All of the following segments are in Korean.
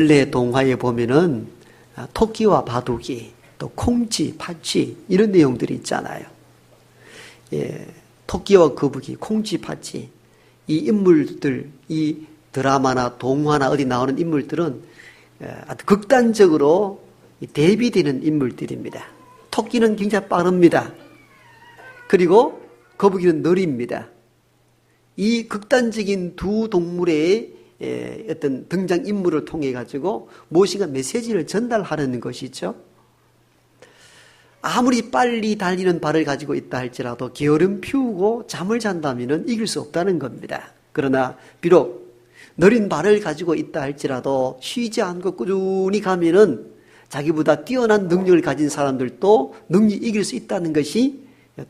원래 동화에 보면은 토끼와 바둑이, 또 콩쥐, 팥쥐 이런 내용들이 있잖아요. 토끼와 거북이, 콩쥐, 팥쥐 이 인물들, 이 드라마나 동화나 어디 나오는 인물들은 아주 극단적으로 대비되는 인물들입니다. 토끼는 굉장히 빠릅니다. 그리고 거북이는 느립니다. 이 극단적인 두 동물의 어떤 등장인물을 통해 가지고 무엇인가 메시지를 전달하려는 것이죠. 아무리 빨리 달리는 발을 가지고 있다 할지라도 게으름 피우고 잠을 잔다면 이길 수 없다는 겁니다. 그러나 비록 느린 발을 가지고 있다 할지라도 쉬지 않고 꾸준히 가면은 자기보다 뛰어난 능력을 가진 사람들도 능히 이길 수 있다는 것이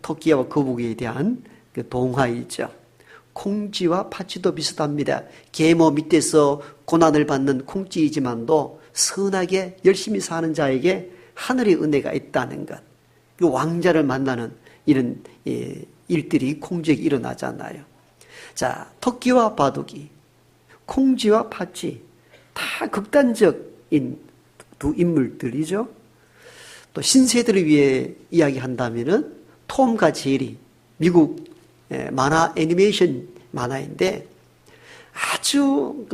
토끼와 거북이에 대한 그 동화이죠. 콩쥐와 팥쥐도 비슷합니다. 계모 밑에서 고난을 받는 콩쥐이지만도 선하게 열심히 사는 자에게 하늘의 은혜가 있다는 것. 그 왕자를 만나는 이런 일들이 콩쥐에게 일어나잖아요. 자, 토끼와 바둑이, 콩쥐와 팥쥐 다 극단적인 두 인물들이죠. 또 신세대를 위해 이야기한다면은 톰과 제리, 미국 만화 애니메이션 만화인데 아주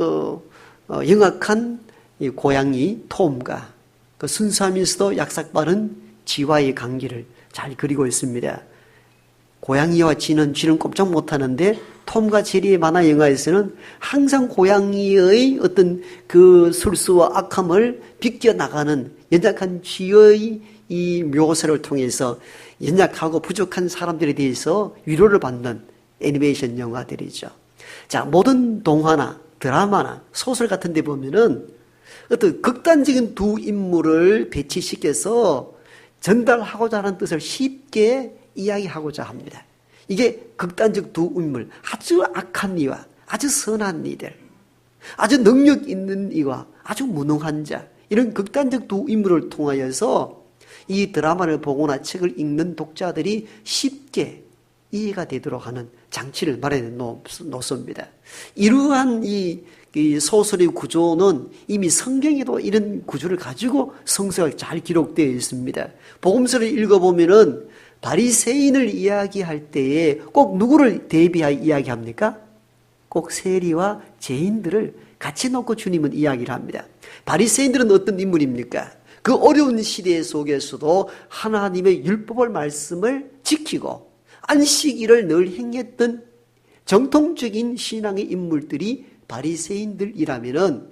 영악한 이 고양이 톰과 그 순수하면서도 약삭 빠른 쥐와의 관계를 잘 그리고 있습니다. 고양이와 쥐는 꼼짝 못하는데 톰과 제리의 만화 영화에서는 항상 고양이의 어떤 그 술수와 악함을 비껴나가는 연약한 쥐의 이 묘사를 통해서 연약하고 부족한 사람들에 대해서 위로를 받는 애니메이션 영화들이죠. 자, 모든 동화나 드라마나 소설 같은 데 보면은 어떤 극단적인 두 인물을 배치시켜서 전달하고자 하는 뜻을 쉽게 이야기하고자 합니다. 이게 극단적 두 인물, 아주 악한 이와 아주 선한 이들, 아주 능력 있는 이와 아주 무능한 자, 이런 극단적 두 인물을 통하여서 이 드라마를 보거나 책을 읽는 독자들이 쉽게 이해가 되도록 하는 장치를 마련해 놓습니다. 이러한 이 소설의 구조는 이미 성경에도 이런 구조를 가지고 성서가 잘 기록되어 있습니다. 복음서를 읽어보면은 바리새인을 이야기할 때에 꼭 누구를 대비하여 이야기합니까? 꼭 세리와 죄인들을 같이 놓고 주님은 이야기를 합니다. 바리새인들은 어떤 인물입니까? 그 어려운 시대 속에서도 하나님의 율법을 말씀을 지키고 안식일을 늘 행했던 정통적인 신앙의 인물들이 바리새인들이라면은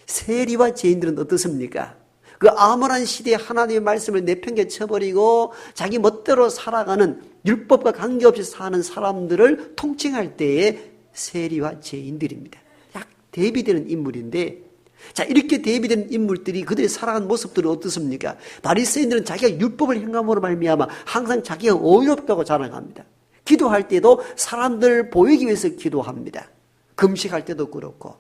세리와 죄인들은 어떻습니까? 그 암울한 시대에 하나님의 말씀을 내팽개쳐버리고 자기 멋대로 살아가는 율법과 관계없이 사는 사람들을 통칭할 때에 세리와 죄인들입니다. 약 대비되는 인물인데, 자, 이렇게 대비되는 인물들이 그들이 살아가는 모습들은 어떻습니까? 바리새인들은 자기가 율법을 행함으로 말미암아 항상 자기가 어이없다고 자랑합니다. 기도할 때도 사람들 보이기 위해서 기도합니다. 금식할 때도 그렇고,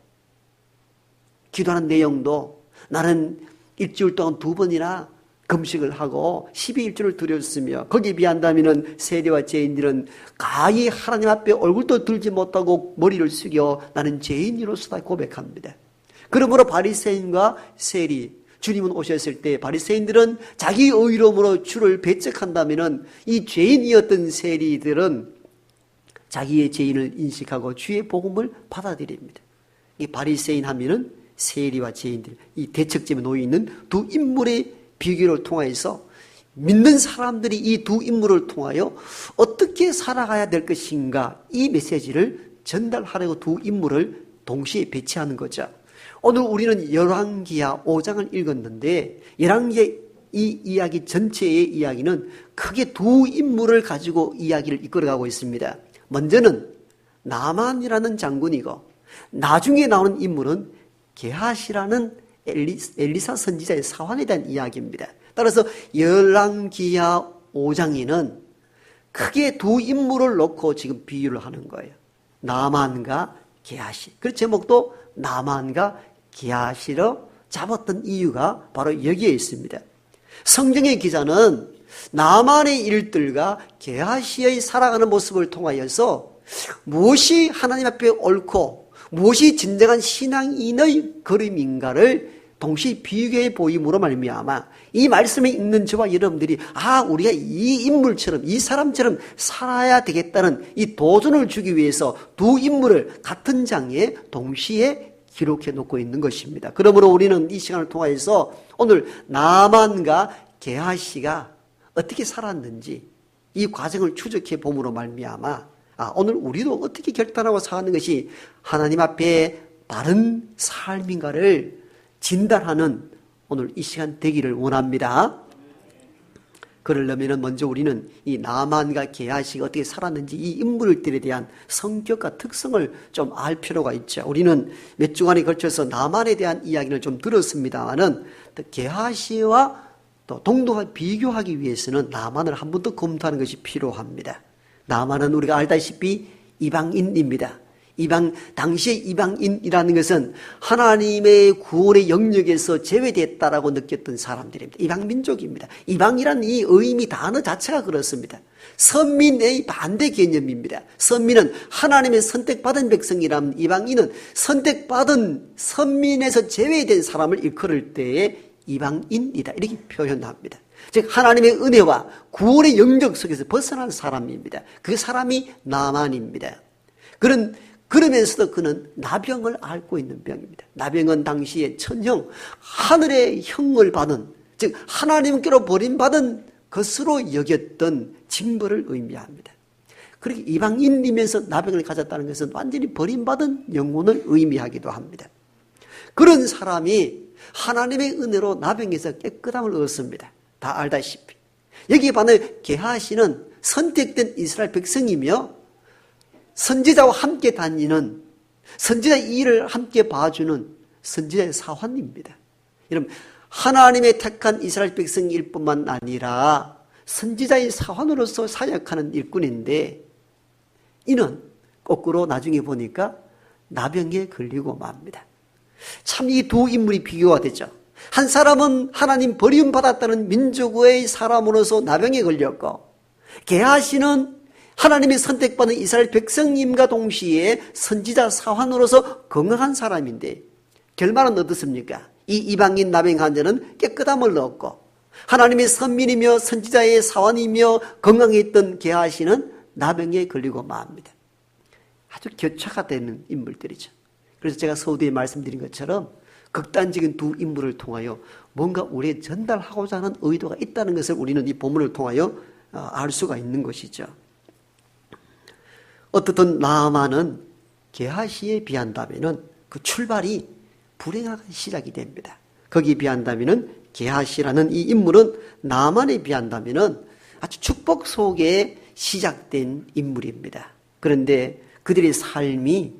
기도하는 내용도 나는 일주일 동안 2번이나 금식을 하고 12일주를 드렸으며, 거기에 비한다면 세리와 죄인들은 가히 하나님 앞에 얼굴도 들지 못하고 머리를 숙여 나는 죄인으로서다 고백합니다. 그러므로 바리새인과 세리, 주님은 오셨을 때 바리새인들은 자기 의로움으로 주를 배척한다면 이 죄인이었던 세리들은 자기의 죄인을 인식하고 주의 복음을 받아들입니다. 이 바리새인 하면은 세리와 죄인들, 이 대척점에 놓여 있는 두 인물의 비교를 통해서 믿는 사람들이 이 두 인물을 통하여 어떻게 살아가야 될 것인가, 이 메시지를 전달하려고 두 인물을 동시에 배치하는 거죠. 오늘 우리는 열왕기하 5장을 읽었는데, 열왕기하 이 이야기 전체의 이야기는 크게 두 인물을 가지고 이야기를 이끌어가고 있습니다. 먼저는 나만이라는 장군이고, 나중에 나오는 인물은 게하시라는 엘리사 선지자의 사환에 대한 이야기입니다. 따라서 열왕기하 5장에는 크게 두 인물을 놓고 지금 비유를 하는 거예요. 나만과 게하시. 그 제목도 나만과 게하시로 잡았던 이유가 바로 여기에 있습니다. 성경의 기자는 나만의 일들과 게하시의 살아가는 모습을 통하여서 무엇이 하나님 앞에 옳고 무엇이 진정한 신앙인의 걸음인가를 동시에 비교해 보임으로 말미암아 이 말씀에 있는 저와 여러분들이 우리가 이 인물처럼 이 사람처럼 살아야 되겠다는 이 도전을 주기 위해서 두 인물을 같은 장에 동시에 기록해 놓고 있는 것입니다. 그러므로 우리는 이 시간을 통해서 오늘 나만과 게하시가 어떻게 살았는지 이 과정을 추적해 봄으로 말미암아 오늘 우리도 어떻게 결단하고 사는 것이 하나님 앞에 바른 삶인가를 진단하는 오늘 이 시간 되기를 원합니다. 그러려면 먼저 우리는 이 나만과 게하시가 어떻게 살았는지 이 인물들에 대한 성격과 특성을 좀 알 필요가 있죠. 우리는 몇 주간에 걸쳐서 나만에 대한 이야기를 좀 들었습니다만은 게하시와 또 동등하게 비교하기 위해서는 나만을 한 번 더 검토하는 것이 필요합니다. 나만은 우리가 알다시피 이방인입니다. 당시의 이방인이라는 것은 하나님의 구원의 영역에서 제외됐다라고 느꼈던 사람들입니다. 이방민족입니다. 이방이라는 이 의미 단어 자체가 그렇습니다. 선민의 반대 개념입니다. 선민은 하나님의 선택받은 백성이라면 이방인은 선택받은 선민에서 제외된 사람을 일컬을 때에 이방인이다 이렇게 표현합니다. 즉 하나님의 은혜와 구원의 영역 속에서 벗어난 사람입니다. 그 사람이 나만입니다. 그러면서도 그는 나병을 앓고 있는 병입니다. 나병은 당시에 천형, 하늘의 형을 받은, 즉 하나님께로 버림받은 것으로 여겼던 징벌을 의미합니다. 그렇게 이방인이면서 나병을 가졌다는 것은 완전히 버림받은 영혼을 의미하기도 합니다. 그런 사람이 하나님의 은혜로 나병에서 깨끗함을 얻었습니다. 다 알다시피 여기에 반해 게하시는 선택된 이스라엘 백성이며 선지자와 함께 다니는 선지자의 일을 함께 봐주는 선지자의 사환입니다. 여러분 하나님의 택한 이스라엘 백성일 뿐만 아니라 선지자의 사환으로서 사역하는 일꾼인데 이는 거꾸로 나중에 보니까 나병에 걸리고 맙니다. 참 이 두 인물이 비교가 되죠. 한 사람은 하나님 버림받았다는 민족의 사람으로서 나병에 걸렸고 게하시는 하나님이 선택받은 이스라엘 백성님과 동시에 선지자 사환으로서 건강한 사람인데 결말은 어떻습니까? 이 이방인 나병 환자는 깨끗함을 얻고 하나님의 선민이며 선지자의 사환이며 건강했던 게하시는 나병에 걸리고 맙니다. 아주 교차가 되는 인물들이죠. 그래서 제가 서두에 말씀드린 것처럼 극단적인 두 인물을 통하여 뭔가 우리에 전달하고자 하는 의도가 있다는 것을 우리는 이 본문을 통하여 알 수가 있는 것이죠. 어떻든 나아만은 게하시에 비한다면은 그 출발이 불행한 시작이 됩니다. 거기에 비한다면은 게하시라는 이 인물은 나아만에 비한다면은 아주 축복 속에 시작된 인물입니다. 그런데 그들의 삶이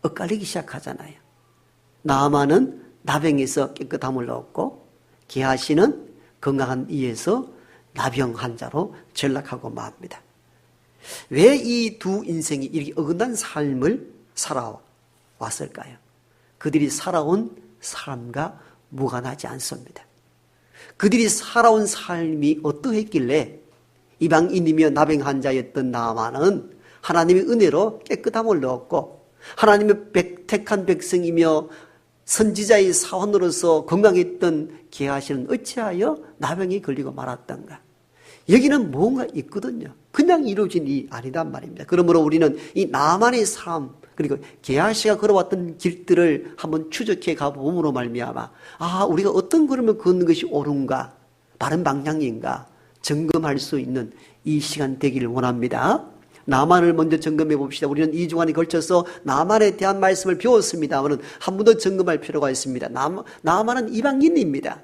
엇갈리기 시작하잖아요. 나아만은 나병에서 깨끗함을 얻고 게하시는 건강한 이에서 나병 환자로 전락하고 맙니다. 왜 이 두 인생이 이렇게 어긋난 삶을 살아왔을까요? 그들이 살아온 삶과 무관하지 않습니다. 그들이 살아온 삶이 어떠했길래 이방인이며 나병 환자였던 나아만은 하나님의 은혜로 깨끗함을 얻고 하나님의 택한 백성이며 선지자의 사원으로서 건강했던 게하시는 어찌하여 나병에 걸리고 말았던가? 여기는 뭔가 있거든요. 그냥 이루어진 일이 아니단 말입니다. 그러므로 우리는 이 나만의 삶 그리고 게하시가 걸어왔던 길들을 한번 추적해 가봄으로 말미암아 우리가 어떤 걸음을 걷는 것이 옳은가 바른 방향인가 점검할 수 있는 이 시간 되기를 원합니다. 나만을 먼저 점검해 봅시다. 우리는 2주간에 걸쳐서 나만에 대한 말씀을 배웠습니다만 한 번 더 점검할 필요가 있습니다. 나만은 이방인입니다.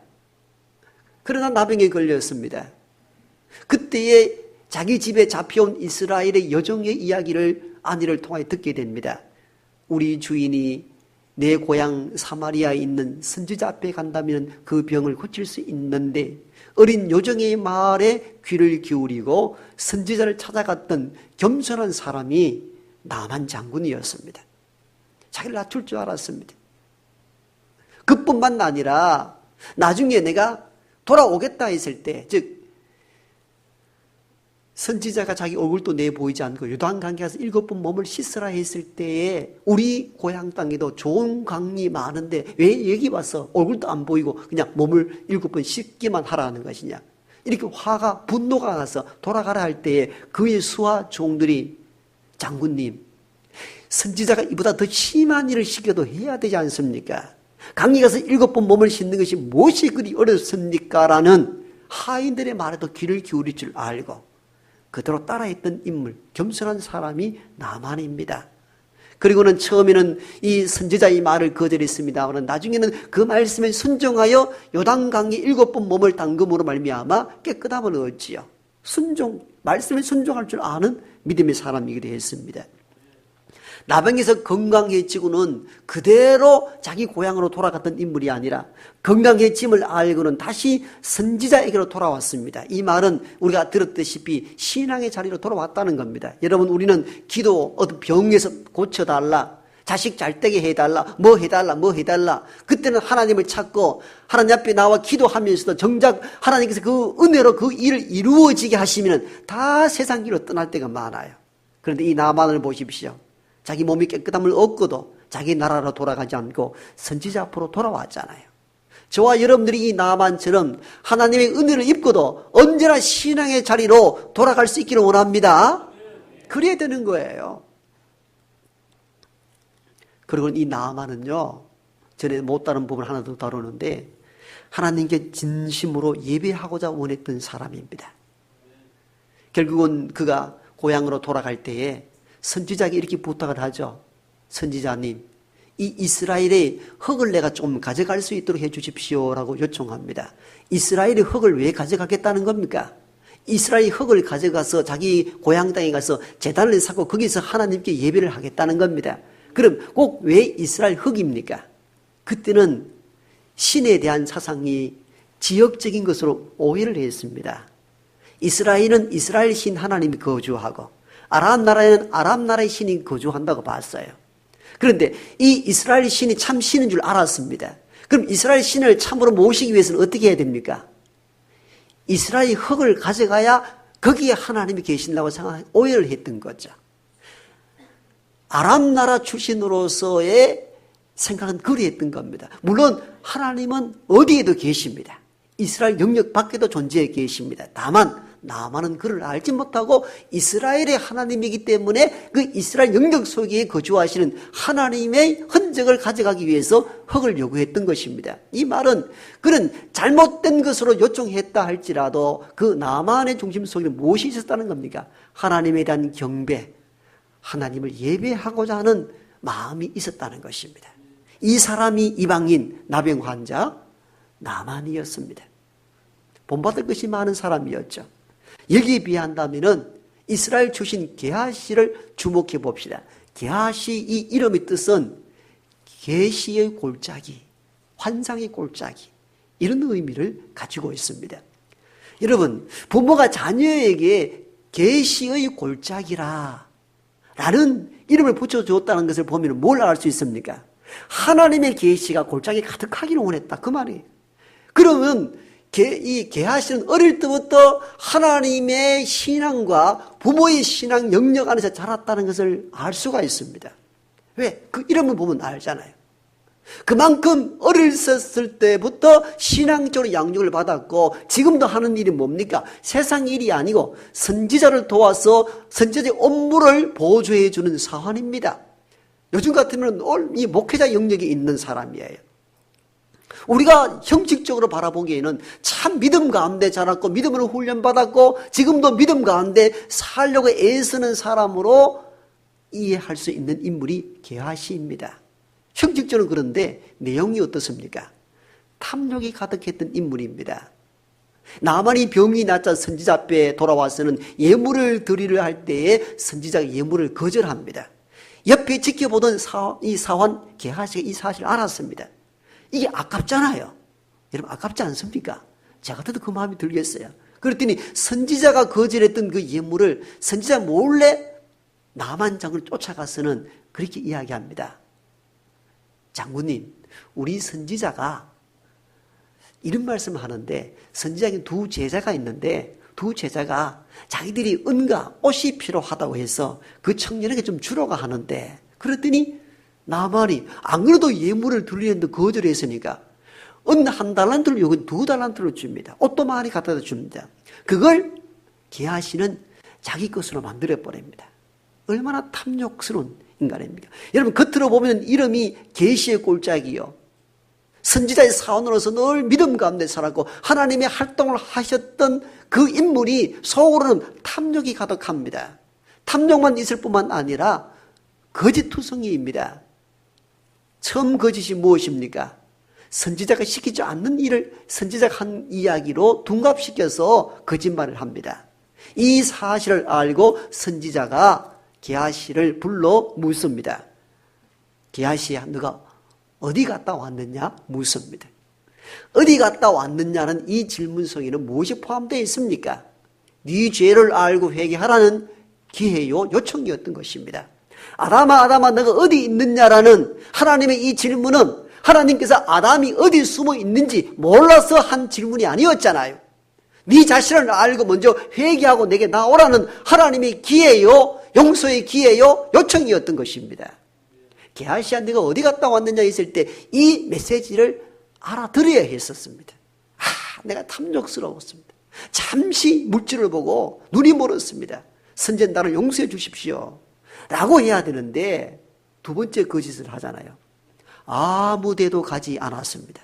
그러나 나병에 걸렸습니다. 그때에 자기 집에 잡혀온 이스라엘의 여종의 이야기를 아내를 통하여 듣게 됩니다. 우리 주인이 내 고향 사마리아에 있는 선지자 앞에 간다면 그 병을 고칠 수 있는데 어린 여종의 말에 귀를 기울이고 선지자를 찾아갔던 겸손한 사람이 나만 장군이었습니다. 자기를 낮출 줄 알았습니다. 그뿐만 아니라 나중에 내가 돌아오겠다 했을 때, 즉 선지자가 자기 얼굴도 내보이지 않고 요단강에 가서 7번 몸을 씻으라 했을 때에 우리 고향 땅에도 좋은 강이 많은데 왜 여기 와서 얼굴도 안 보이고 그냥 몸을 7번 씻기만 하라는 것이냐. 이렇게 화가 분노가 나서 돌아가라 할 때에 그의 수하 종들이 장군님, 선지자가 이보다 더 심한 일을 시켜도 해야 되지 않습니까? 강에 가서 7번 몸을 씻는 것이 무엇이 그리 어렵습니까? 라는 하인들의 말에도 귀를 기울일 줄 알고 그대로 따라했던 인물, 겸손한 사람이 나만입니다. 그리고는 처음에는 이 선지자의 말을 거절했습니다만 나중에는 그 말씀에 순종하여 요단강에 7번 몸을 담금으로 말미암아 깨끗함을 얻지요. 말씀에 순종할 줄 아는 믿음의 사람이기도 했습니다. 나병에서 건강해지고는 그대로 자기 고향으로 돌아갔던 인물이 아니라 건강해짐을 알고는 다시 선지자에게로 돌아왔습니다. 이 말은 우리가 들었다시피 신앙의 자리로 돌아왔다는 겁니다. 여러분, 우리는 기도, 어떤 병에서 고쳐달라, 자식 잘 되게 해달라, 뭐 해달라. 그때는 하나님을 찾고 하나님 앞에 나와 기도하면서도 정작 하나님께서 그 은혜로 그 일을 이루어지게 하시면 다 세상 길로 떠날 때가 많아요. 그런데 이 나만을 보십시오. 자기 몸이 깨끗함을 얻고도 자기 나라로 돌아가지 않고 선지자 앞으로 돌아왔잖아요. 저와 여러분들이 이 나만처럼 하나님의 은혜를 입고도 언제나 신앙의 자리로 돌아갈 수 있기를 원합니다. 그래야 되는 거예요. 그리고 이 나만은요, 전에 못 다룬 부분 하나 더 다루는데 하나님께 진심으로 예배하고자 원했던 사람입니다. 결국은 그가 고향으로 돌아갈 때에 선지자에게 이렇게 부탁을 하죠. 선지자님, 이 이스라엘의 흙을 내가 좀 가져갈 수 있도록 해 주십시오라고 요청합니다. 이스라엘의 흙을 왜 가져가겠다는 겁니까? 이스라엘의 흙을 가져가서 자기 고향 땅에 가서 제단을 쌓고 거기서 하나님께 예배를 하겠다는 겁니다. 그럼 꼭 왜 이스라엘 흙입니까? 그때는 신에 대한 사상이 지역적인 것으로 오해를 했습니다. 이스라엘은 이스라엘 신 하나님이 거주하고 아람 나라에는 아람 나라의 신이 거주한다고 봤어요. 그런데 이 이스라엘 신이 참 신인 줄 알았습니다. 그럼 이스라엘 신을 참으로 모시기 위해서는 어떻게 해야 됩니까? 이스라엘 흙을 가져가야 거기에 하나님이 계신다고 생각 오해를 했던 거죠. 아람 나라 출신으로서의 생각은 그리했던 겁니다. 물론 하나님은 어디에도 계십니다. 이스라엘 영역 밖에도 존재해 계십니다. 다만 나만은 그를 알지 못하고 이스라엘의 하나님이기 때문에 그 이스라엘 영역 속에 거주하시는 하나님의 흔적을 가져가기 위해서 흙을 요구했던 것입니다. 이 말은 그는 잘못된 것으로 요청했다 할지라도 그 나만의 중심 속에는 무엇이 있었다는 겁니까? 하나님에 대한 경배, 하나님을 예배하고자 하는 마음이 있었다는 것입니다. 이 사람이 이방인 나병 환자 나만이었습니다. 본받을 것이 많은 사람이었죠. 여기에 비한다면은 이스라엘 출신 게하시를 주목해 봅시다. 게하시 이 이름의 뜻은 계시의 골짜기, 환상의 골짜기, 이런 의미를 가지고 있습니다. 여러분, 부모가 자녀에게 계시의 골짜기라 라는 이름을 붙여줬다는 것을 보면 뭘 알 수 있습니까? 하나님의 계시가 골짜기 가득하기를 원했다, 그 말이에요. 그러면 이 게하시는 어릴 때부터 하나님의 신앙과 부모의 신앙 영역 안에서 자랐다는 것을 알 수가 있습니다. 왜? 그 이름을 보면 알잖아요. 그만큼 어렸을 때부터 신앙적으로 양육을 받았고 지금도 하는 일이 뭡니까? 세상 일이 아니고 선지자를 도와서 선지자의 업무를 보조해 주는 사환입니다. 요즘 같으면 이 목회자 영역에 있는 사람이에요. 우리가 형식적으로 바라보기에는 참 믿음 가운데 자랐고 믿음으로 훈련받았고 지금도 믿음 가운데 살려고 애쓰는 사람으로 이해할 수 있는 인물이 게하시입니다. 형식적으로 그런데 내용이 어떻습니까? 탐욕이 가득했던 인물입니다. 나만이 병이 낫자 선지자 앞에 돌아와서는 예물을 드리려 할 때에 선지자가 예물을 거절합니다. 옆에 지켜보던 이 사환 게하시가 이 사실을 알았습니다. 이게 아깝잖아요. 여러분 아깝지 않습니까? 제가 같아도 그 마음이 들겠어요. 그랬더니 선지자가 거절했던 그 예물을 선지자 몰래 나만 장군을 쫓아가서는 그렇게 이야기합니다. 장군님, 우리 선지자가 이런 말씀을 하는데 선지자에게 두 제자가 있는데 두 제자가 자기들이 은과 옷이 필요하다고 해서 그 청년에게 좀 주려고 하는데, 그랬더니 나만이 안 그래도 예물을 드리는데 거절했으니까 은 한 달란트를 여기 2달란트를 줍니다. 옷도 많이 갖다 줍니다. 그걸 게하시는 자기 것으로 만들어 버립니다. 얼마나 탐욕스러운 인간입니까? 여러분, 겉으로 보면 이름이 계시의 꼴짝이요, 선지자의 사원으로서 늘 믿음 가운데 살았고 하나님의 활동을 하셨던 그 인물이 속으로는 탐욕이 가득합니다. 탐욕만 있을 뿐만 아니라 거짓투성이입니다. 처음 거짓이 무엇입니까? 선지자가 시키지 않는 일을 선지자가 한 이야기로 둔갑시켜서 거짓말을 합니다. 이 사실을 알고 선지자가 게하시를 불러 묻습니다. 게하시야, 너가 어디 갔다 왔느냐? 묻습니다. 어디 갔다 왔느냐는 이 질문 속에는 무엇이 포함되어 있습니까? 네 죄를 알고 회개하라는 기회요, 요청이었던 것입니다. 아담아, 너가 어디 있느냐라는 하나님의 이 질문은 하나님께서 아담이 어디 숨어 있는지 몰라서 한 질문이 아니었잖아요. 네 자신을 알고 먼저 회개하고 내게 나오라는 하나님의 기회요, 용서의 기회요, 요청이었던 것입니다. 게하시야, 네가 어디 갔다 왔느냐 했을 때 이 메시지를 알아들어야 했었습니다. 내가 탐욕스러웠습니다. 잠시 물질을 보고 눈이 멀었습니다. 선제 나를 용서해 주십시오 라고 해야 되는데 두 번째 거짓을 하잖아요. 아무 데도 가지 않았습니다.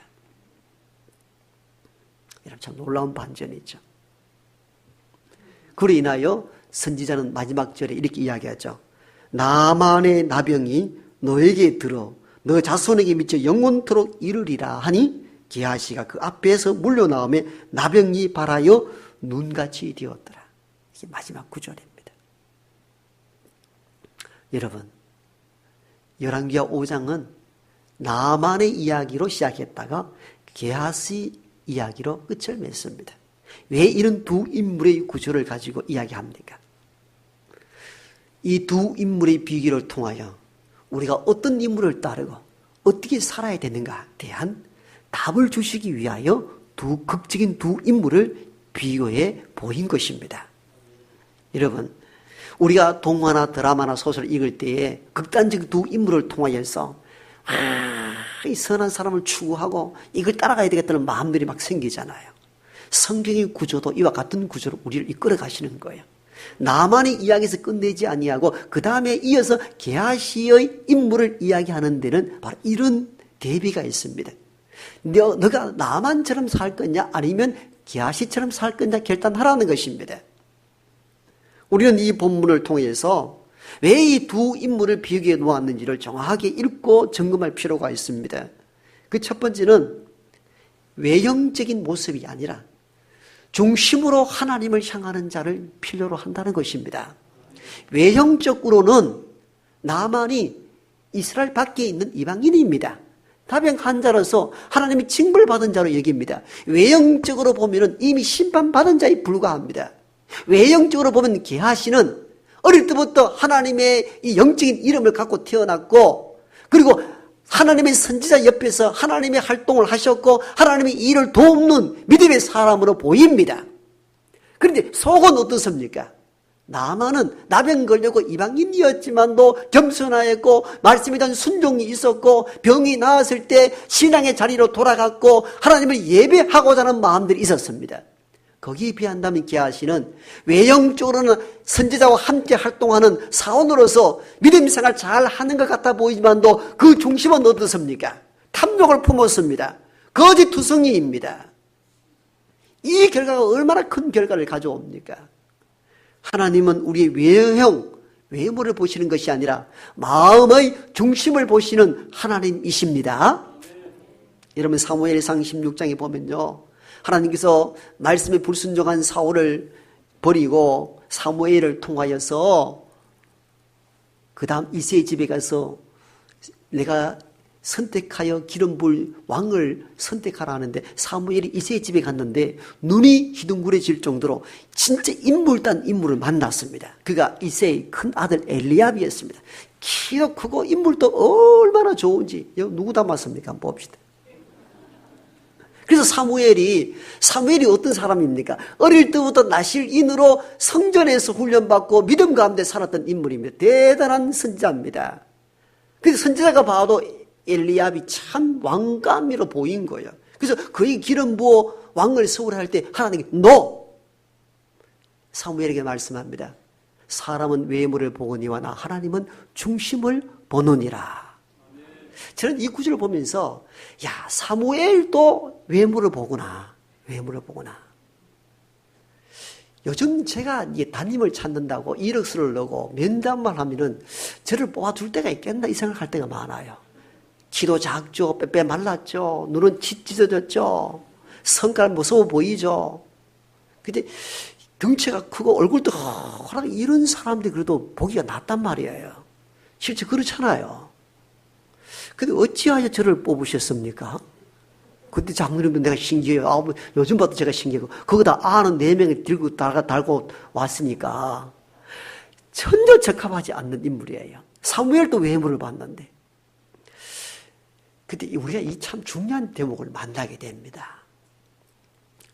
이런 참 놀라운 반전이죠. 그로 인하여 선지자는 마지막 절에 이렇게 이야기하죠. 나만의 나병이 너에게 들어 너 자손에게 미쳐 영원토록 이르리라 하니 게하시가 그 앞에서 물려나오며 나병이 발하여 눈같이 되었더라. 이게 마지막 구절입니다. 여러분, 열왕기하 5장은 나만의 이야기로 시작했다가 게하시 이야기로 끝을 맺습니다. 왜 이런 두 인물의 구조를 가지고 이야기합니까? 이 두 인물의 비교를 통하여 우리가 어떤 인물을 따르고 어떻게 살아야 되는가에 대한 답을 주시기 위하여 극적인 두 인물을 비교해 보인 것입니다. 여러분, 우리가 동화나 드라마나 소설을 읽을 때에 극단적 두 인물을 통하여서 이 선한 사람을 추구하고 이걸 따라가야 되겠다는 마음들이 막 생기잖아요. 성경의 구조도 이와 같은 구조로 우리를 이끌어 가시는 거예요. 나만의 이야기에서 끝내지 아니하고 그 다음에 이어서 게하시의 인물을 이야기하는 데는 바로 이런 대비가 있습니다. 너가 나만처럼 살 거냐 아니면 게하시처럼 살 거냐 결단하라는 것입니다. 우리는 이 본문을 통해서 왜 이 두 인물을 비교해 놓았는지를 정확하게 읽고 점검할 필요가 있습니다. 그 첫 번째는 외형적인 모습이 아니라 중심으로 하나님을 향하는 자를 필요로 한다는 것입니다. 외형적으로는 나만이 이스라엘 밖에 있는 이방인입니다. 다병 환자로서 하나님이 징벌받은 자로 여깁니다. 외형적으로 보면 이미 심판받은 자에 불과합니다. 외형적으로 보면 게하시는 어릴 때부터 하나님의 이 영적인 이름을 갖고 태어났고, 그리고 하나님의 선지자 옆에서 하나님의 활동을 하셨고 하나님의 일을 돕는 믿음의 사람으로 보입니다. 그런데 속은 어떻습니까? 나만은 나병 걸려고 이방인이었지만도 겸손하였고 말씀에 대한 순종이 있었고 병이 나았을 때 신앙의 자리로 돌아갔고 하나님을 예배하고자 하는 마음들이 있었습니다. 거기에 비한다면 게하시는 외형적으로는 선지자와 함께 활동하는 사원으로서 믿음 생활 잘 하는 것 같아 보이지만도 그 중심은 어떻습니까? 탐욕을 품었습니다. 거짓투성이입니다. 이 결과가 얼마나 큰 결과를 가져옵니까? 하나님은 우리의 외모를 보시는 것이 아니라 마음의 중심을 보시는 하나님이십니다. 여러분, 사무엘상 16장에 보면요, 하나님께서 말씀에 불순종한 사울을 버리고 사무엘을 통하여서 그 다음 이새의 집에 가서 내가 선택하여 기름 부을 왕을 선택하라 하는데 사무엘이 이새의 집에 갔는데 눈이 희둥그레질 정도로 진짜 인물단 인물을 만났습니다. 그가 이새의 큰 아들 엘리압이었습니다. 키도 크고 인물도 얼마나 좋은지. 누구 닮았습니까? 한번 봅시다. 그래서 사무엘이 어떤 사람입니까? 어릴 때부터 나실인으로 성전에서 훈련받고 믿음 가운데 살았던 인물입니다. 대단한 선지자입니다. 그래서 선지자가 봐도 엘리압이 참 왕감이로 보인 거예요. 그래서 그의 기름 부어 왕을 세우라 할 때 하나님이 너! 사무엘에게 말씀합니다. 사람은 외모를 보거니와 나 하나님은 중심을 보느니라. 저는 이 구절을 보면서 야, 사무엘도 외모를 보구나. 외모를 보구나. 요즘 제가 담임을 찾는다고 이력서를 넣고 면담만 하면은 저를 뽑아줄 때가 있겠나 이 생각할 때가 많아요. 키도 작죠. 빼빼 말랐죠. 눈은 찢어졌죠. 성깔 무서워 보이죠. 근데 덩치가 크고 얼굴도 허락 이런 사람들이 그래도 보기가 낫단 말이에요. 실제 그렇잖아요. 근데 어찌하여 저를 뽑으셨습니까? 그때 장로님도 내가 신기해요. 요즘 봐도 제가 신기하고 거기다 아는 4명을 들고 달고 왔으니까 전혀 적합하지 않는 인물이에요. 사무엘도 외모를 봤는데. 근데 우리가 이 참 중요한 대목을 만나게 됩니다.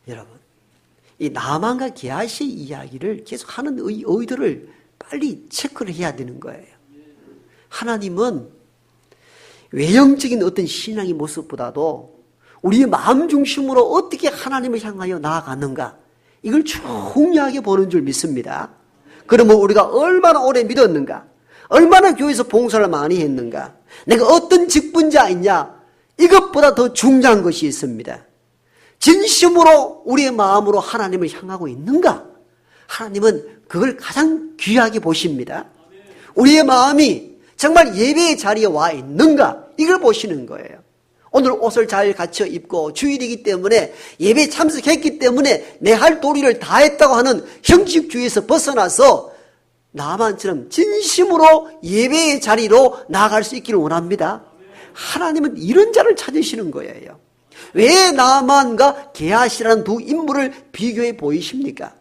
여러분, 이 나만과 게하시의 이야기를 계속 하는 의도를 빨리 체크를 해야 되는 거예요. 하나님은 외형적인 어떤 신앙의 모습보다도 우리의 마음 중심으로 어떻게 하나님을 향하여 나아가는가, 이걸 중요하게 보는 줄 믿습니다. 그러면 우리가 얼마나 오래 믿었는가, 얼마나 교회에서 봉사를 많이 했는가, 내가 어떤 직분자이냐, 이것보다 더 중요한 것이 있습니다. 진심으로 우리의 마음으로 하나님을 향하고 있는가? 하나님은 그걸 가장 귀하게 보십니다. 우리의 마음이 정말 예배의 자리에 와 있는가? 이걸 보시는 거예요. 오늘 옷을 잘 갖춰 입고 주일이기 때문에 예배에 참석했기 때문에 내 할 도리를 다 했다고 하는 형식주의에서 벗어나서 나만처럼 진심으로 예배의 자리로 나아갈 수 있기를 원합니다. 하나님은 이런 자를 찾으시는 거예요. 왜 나만과 게하시라는 두 인물을 비교해 보이십니까?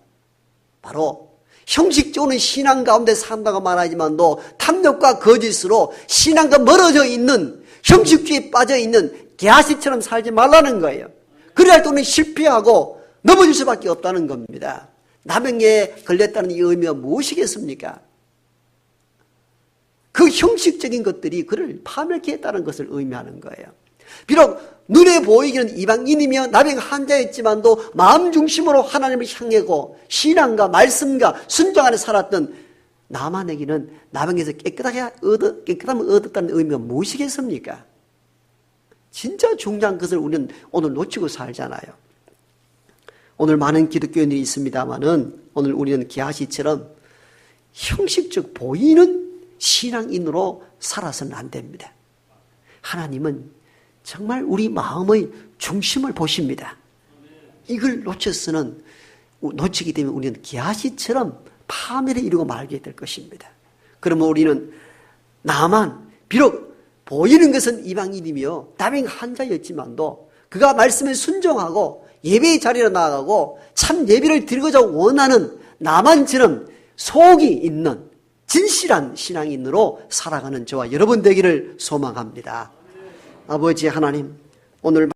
바로 형식적으로는 신앙 가운데 산다고 말하지만도 탐욕과 거짓으로 신앙과 멀어져 있는 형식주의에 빠져 있는 게하시처럼 살지 말라는 거예요. 그래야 또는 실패하고 넘어질 수밖에 없다는 겁니다. 남에게 걸렸다는 이 의미가 무엇이겠습니까? 그 형식적인 것들이 그를 파멸케 했다는 것을 의미하는 거예요. 비록 눈에 보이기는 이방인이며 남의 한자였지만도 마음 중심으로 하나님을 향하고 신앙과 말씀과 순종 안에 살았던 나만에게는 남에게서 깨끗함을 얻었다는 의미가 무엇이겠습니까? 진짜 중요한 것을 우리는 오늘 놓치고 살잖아요. 오늘 많은 기독교인들이 있습니다만은 오늘 우리는 게하시처럼 형식적 보이는 신앙인으로 살아서는 안 됩니다. 하나님은 정말 우리 마음의 중심을 보십니다. 이걸 놓치게 되면 우리는 게하시처럼 파멸에 이르고 말게 될 것입니다. 그러면 우리는 나만 비록 보이는 것은 이방인이며 다른 한자였지만도 그가 말씀에 순종하고 예배의 자리로 나아가고 참 예배를 드리고자 원하는 나만처럼 속이 있는 진실한 신앙인으로 살아가는 저와 여러분 되기를 소망합니다. 아버지 하나님, 오늘